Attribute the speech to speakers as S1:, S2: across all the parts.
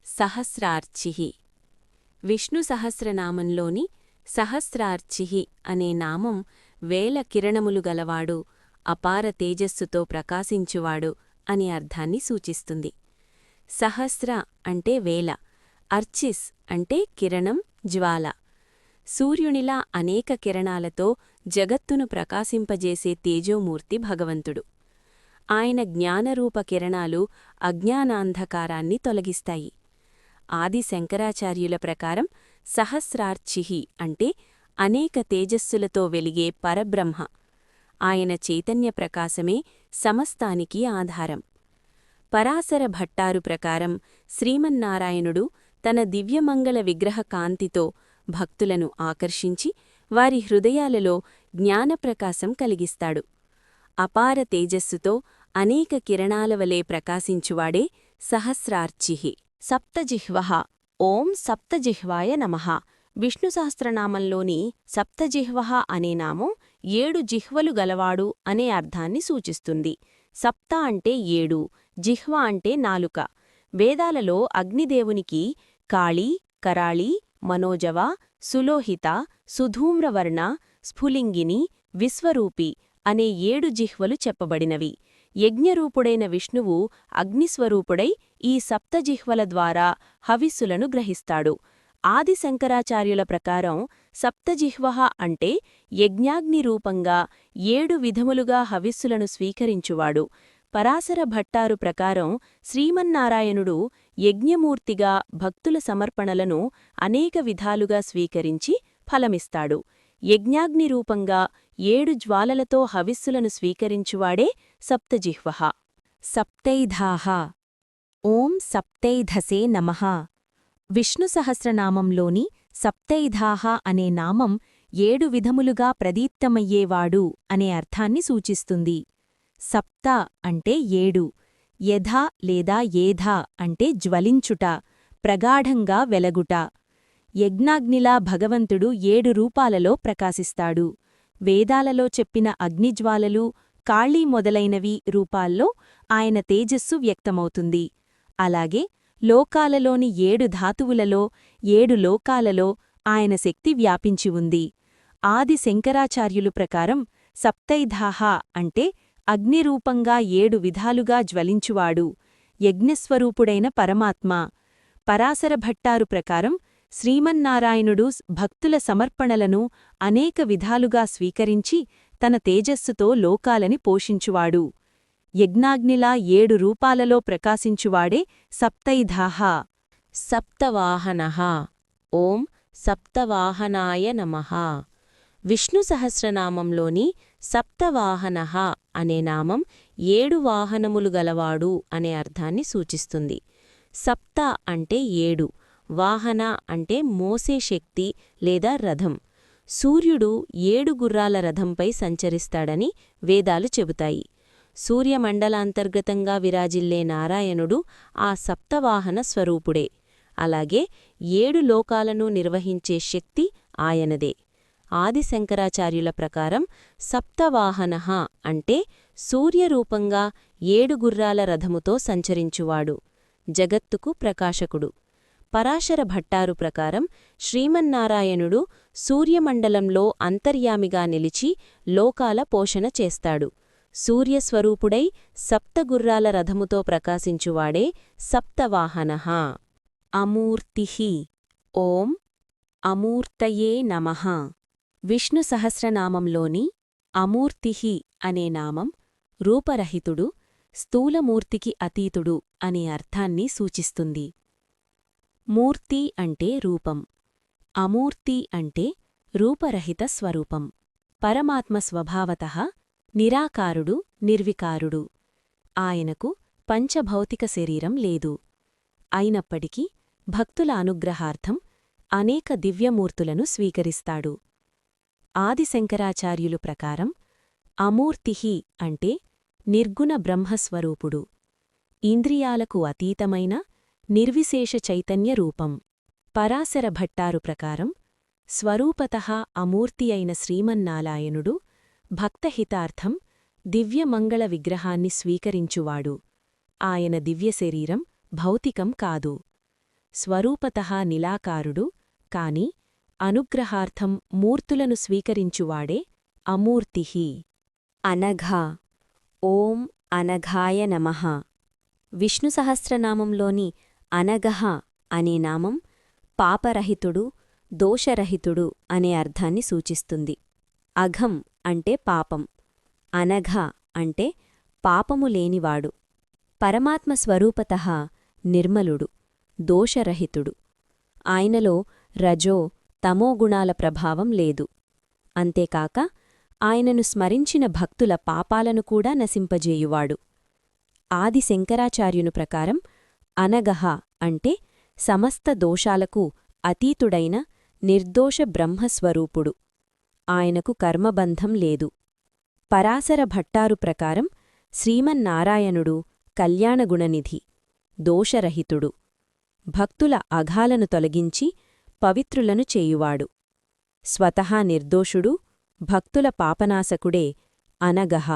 S1: సహస్రార్చిః. విష్ణు సహస్రనామంలోని సహస్రార్చిః అనే నామం వేల కిరణములు గలవాడు, అపార తేజస్సుతో ప్రకాశించువాడు అని అర్థాన్ని సూచిస్తుంది. సహస్ర అంటే వేల, అర్చిస్ అంటే కిరణం, జ్వాల. సూర్యునిలా అనేక కిరణాలతో జగత్తును ప్రకాశింపజేసే తేజోమూర్తి భగవంతుడు. ఆయన జ్ఞానరూప కిరణాలు అజ్ఞానాంధకారాన్ని తొలగిస్తాయి. ఆది శంకరాచార్యుల ప్రకారం సహస్రార్చిః అంటే అనేక తేజస్సులతో వెలిగే పరబ్రహ్మ. ఆయన చైతన్య ప్రకాశమే సమస్తానికి ఆధారం. పరాశర భట్టారు ప్రకారం శ్రీమన్నారాయణుడు తన దివ్యమంగళ విగ్రహ కాంతితో భక్తులను ఆకర్షించి వారి హృదయాలలో జ్ఞానప్రకాశం కలిగిస్తాడు. అపార తేజస్సుతో అనేక కిరణాలవలే ప్రకాశించువాడే సహస్రార్చిః.
S2: సప్తజిహ్వః. ఓం సప్తజిహ్వాయ నమః. విష్ణు సహస్రనామంలోని సప్తజిహ్వః అనే నామం 7 జిహ్వలు గలవాడు అనే అర్థాన్ని సూచిస్తుంది. సప్త అంటే 7, జిహ్వ అంటే నాలుక. వేదాలలో అగ్నిదేవునికి కాళీ, కరాళీ, మనోజవ, సులోహిత, సుధూమ్రవర్ణ, స్ఫులింగిని, విశ్వరూపి అనే 7 జిహ్వలు చెప్పబడినవి. యజ్ఞరూపుడైన విష్ణువు అగ్నిస్వరూపుడై ఈ సప్తజిహ్వల ద్వారా హవిస్సులను గ్రహిస్తాడు. ఆది శంకరాచార్యుల ప్రకారం సప్తజిహ్వః అంటే యజ్ఞాగ్నిరూపంగా 7 విధములుగా హవిస్సులను స్వీకరించువాడు. పరాశర భట్టారు ప్రకారం శ్రీమన్నారాయణుడు యజ్ఞమూర్తిగా భక్తుల సమర్పణలను అనేక విధాలుగా స్వీకరించి ఫలమిస్తాడు. యజ్ఞాగ్నిరూపంగా 7 జ్వాలలతో హవిస్సులను స్వీకరించువాడే సప్తజిహ్వః.
S1: సప్తైధాః. ఓం సప్తైధసే నమః. విష్ణు సహస్రనామంలోని సప్తైధాః అనే నామం 7 విధములుగా ప్రదీప్తమయ్యేవాడు అనే అర్థాన్ని సూచిస్తుంది. సప్త అంటే 7, యథ లేదా ఏధ అంటే జ్వలించుట, ప్రగాఢంగా వెలగుట. యజ్ఞాగ్నిలా భగవంతుడు 7 రూపాలలో ప్రకాశిస్తాడు. వేదాలలో చెప్పిన అగ్నిజ్వాలలు, కాళీ మొదలైనవి రూపాల్లో ఆయన తేజస్సు వ్యక్తమవుతుంది. అలాగే లోకాలలోని 7 ధాతువులలో 7 లోకాలలో ఆయన శక్తి వ్యాపించి ఉంది. ఆది శంకరాచార్యులు ప్రకారం సప్తైధాః అంటే అగ్నిరూపంగా 7 విధాలుగా జ్వలించువాడు, యజ్ఞస్వరూపుడైన పరమాత్మ. పరాశర భట్టారు ప్రకారం శ్రీమన్నారాయణుడు భక్తుల సమర్పణలను అనేక విధాలుగా స్వీకరించి తన తేజస్సుతో లోకాలని పోషించువాడు. యజ్ఞాగ్నిలా 7 రూపాలలో ప్రకాశించువాడే సప్తైధాః.
S2: సప్తవాహనః. ఓం సప్తవాహనాయ నమః. విష్ణు సహస్రనామంలోని సప్తవాహనః అనే నామం 7 వాహనములు గలవాడు అనే అర్థాన్ని సూచిస్తుంది. సప్త అంటే 7, వాహన అంటే మోసే శక్తి లేదా రథం. సూర్యుడు 7 గుర్రాల రథంపై సంచరిస్తాడని వేదాలు చెబుతాయి. సూర్యమండలాంతర్గతంగా విరాజిల్లే నారాయణుడు ఆ సప్తవాహన స్వరూపుడే. అలాగే 7 లోకాలను నిర్వహించే శక్తి ఆయనదే. ఆది శంకరాచార్యుల ప్రకారం సప్తవాహనః అంటే సూర్యరూపంగా 7 గుర్రాల రథముతో సంచరించువాడు, జగత్తుకు ప్రకాశకుడు. పరాశర భట్టారు ప్రకారం శ్రీమన్నారాయణుడు సూర్యమండలంలో అంతర్యామిగా నిలిచి లోకాల పోషణ చేస్తాడు. సూర్యస్వరూపుడై సప్తగుర్రాల రథముతో ప్రకాశించువాడే సప్తవాహనః.
S1: అమూర్తిః. ఓం అమూర్తయే నమః. విష్ణు సహస్రనామంలోని అమూర్తిః అనే నామం రూపరహితుడు, స్థూలమూర్తికి అతీతుడు అనే అర్థాన్ని సూచిస్తుంది. మూర్తి అంటే రూపం, అమూర్తి అంటే రూపరహిత స్వరూపం. పరమాత్మ స్వభావతః నిరాకారుడు, నిర్వికారుడు. ఆయనకు పంచభౌతిక శరీరం లేదు. అయినప్పటికీ భక్తుల అనుగ్రహార్థం అనేక దివ్యమూర్తులను స్వీకరిస్తాడు. ఆది శంకరాచార్యులు ప్రకారం అమూర్తిః అంటే నిర్గుణ బ్రహ్మస్వరూపుడు, ఇంద్రియాలకు అతీతమైన నిర్విశేష చైతన్య రూపం. పరాశర భట్టారు ప్రకారం స్వరూపతః అమూర్తి అయిన శ్రీమన్నారాయణుడు భక్తహితార్థం దివ్యమంగళ విగ్రహాన్ని స్వీకరించువాడు. ఆయన దివ్యశరీరం భౌతికం కాదు. స్వరూపతః నిలాకారుడు, కాని అనుగ్రహార్థం మూర్తులను స్వీకరించువాడే అమూర్తిః. అనఘ. ఓం అనఘాయ నమః. విష్ణు సహస్రనామంలోని అనఘః అనే నామం పాపరహితుడు, దోషరహితుడు అనే అర్థాన్ని సూచిస్తుంది. అఘం అంటే పాపం, అనఘ అంటే పాపము లేనివాడు. పరమాత్మ స్వరూపతః నిర్మలుడు, దోషరహితుడు. ఆయనలో రజో తమోగుణాల ప్రభావం లేదు. అంతేకాక ఆయనను స్మరించిన భక్తుల పాపాలను కూడా నశింపజేయువాడు. ఆది శంకరాచార్యుని ప్రకారం అనగహ అంటే సమస్త దోషాలకు అతీతుడైన నిర్దోష బ్రహ్మస్వరూపుడు. ఆయనకు కర్మబంధం లేదు. పరాశర భట్టారు ప్రకారం శ్రీమన్నారాయణుడు కళ్యాణగుణనిధి, దోషరహితుడు. భక్తుల అఘాలను తొలగించి పవిత్రులను చేయువాడు. స్వతహా నిర్దోషుడు, భక్తుల పాపనాశకుడే అనగహ.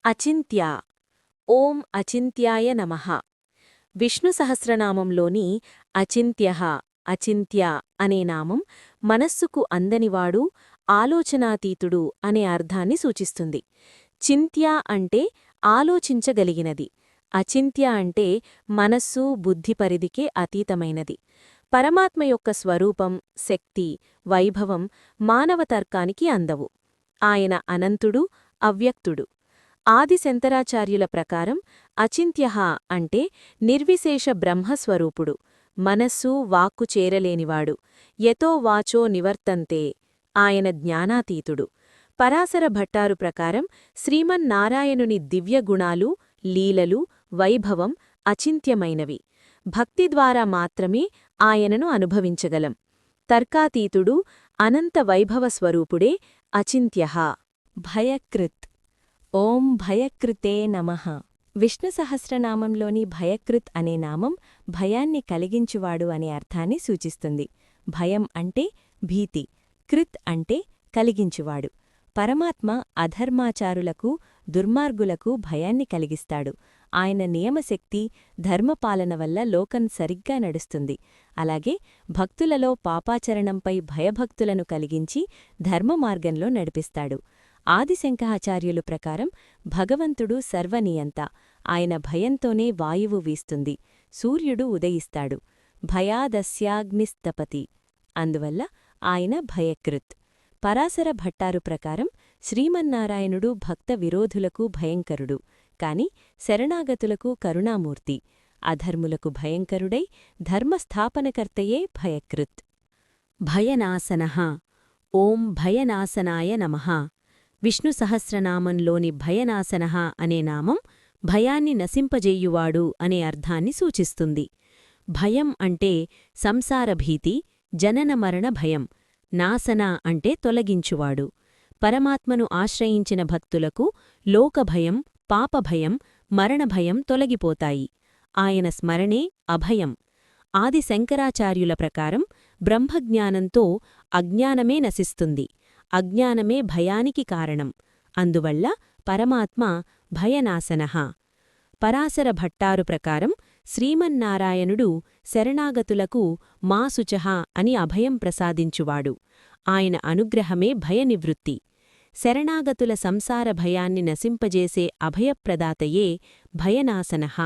S1: అచింత్య. ఓం అచింత్యాయ నమః. విష్ణు సహస్రనామంలోని అచింత్యః, అచింత్య అనే నామం మనస్సుకు అందనివాడు, ఆలోచనాతీతుడు అనే అర్థాన్ని సూచిస్తుంది. చింత్య అంటే ఆలోచించగలిగినది, అచింత్య అంటే మనస్సు బుద్ధి పరిధికే అతీతమైనది. పరమాత్మ యొక్క స్వరూపం, శక్తి, వైభవం మానవ తర్కానికి అందవు. ఆయన అనంతుడు, అవ్యక్తుడు. ఆది శంకరాచార్యుల ప్రకారం అచింత్యః అంటే నిర్విశేష బ్రహ్మస్వరూపుడు, మనస్సు వాక్కు చేరలేనివాడు. యతో వాచో నివర్తంతే. ఆయన జ్ఞానాతీతుడు. పరాశర భట్టారు ప్రకారం శ్రీమన్నారాయణుని దివ్యగుణాలు, లీలలు, వైభవం అచింత్యమైనవి. భక్తి ద్వారా మాత్రమే ఆయనను అనుభవించగలం. తర్కాతీతుడు, అనంత వైభవ స్వరూపుడే అచింత్యః. భయకృత్. ఓం భయకృతే నమః. విష్ణు సహస్రనామంలోని భయకృత్ అనే నామం భయాన్ని కలిగించువాడు అనే అర్థాన్ని సూచిస్తుంది. భయం అంటే భీతి, కృత్ అంటే కలిగించువాడు. పరమాత్మ అధర్మాచారులకు, దుర్మార్గులకు భయాన్ని కలిగిస్తాడు. ఆయన నియమశక్తి, ధర్మపాలన వల్ల లోకం సరిగ్గా నడుస్తుంది. అలాగే భక్తులలో పాపాచరణంపై భయభక్తులను కలిగించి ధర్మమార్గంలో నడిపిస్తాడు. ఆదిశంకరాచార్యులు ప్రకారం భగవంతుడు సర్వనియంత. ఆయన భయంతోనే వాయువు వీస్తుంది, సూర్యుడు ఉదయిస్తాడు. భయాదస్యాగ్నిస్తపతి. అందువల్ల ఆయన భయకృత్. పరాశర భట్టారు ప్రకారం శ్రీమన్నారాయణుడు భక్త విరోధులకు భయంకరుడు, కాని శరణాగతులకు కరుణామూర్తి. అధర్ములకు భయంకరుడై ధర్మస్థాపనకర్తయే భయకృత్. భయనాశనః. ఓం భయనాశనాయ నమః. విష్ణు సహస్రనామంలోని భయనాశనః అనే నామం భయాన్ని నశింపజేయువాడు అనే అర్థాన్ని సూచిస్తుంది. భయం అంటే సంసారభీతి, జననమరణ భయం. నాశన అంటే తొలగించువాడు. పరమాత్మను ఆశ్రయించిన భక్తులకు లోకభయం, పాపభయం, మరణభయం తొలగిపోతాయి. ఆయన స్మరణే అభయం. ఆది శంకరాచార్యుల ప్రకారం బ్రహ్మజ్ఞానంతో అజ్ఞానమే నశిస్తుంది. అజ్ఞానమే భయానికి కారణం. అందువల్ల పరమాత్మ భయనాశనః. పరాశర భట్టారు ప్రకారం శ్రీమన్నారాయణుడు శరణాగతులకు మా శుచః అని అభయం ప్రసాదించువాడు. ఆయన అనుగ్రహమే భయనివృత్తి. శరణాగతుల సంసార భయాన్ని నశింపజేసే అభయప్రదాతయే భయనాశనః.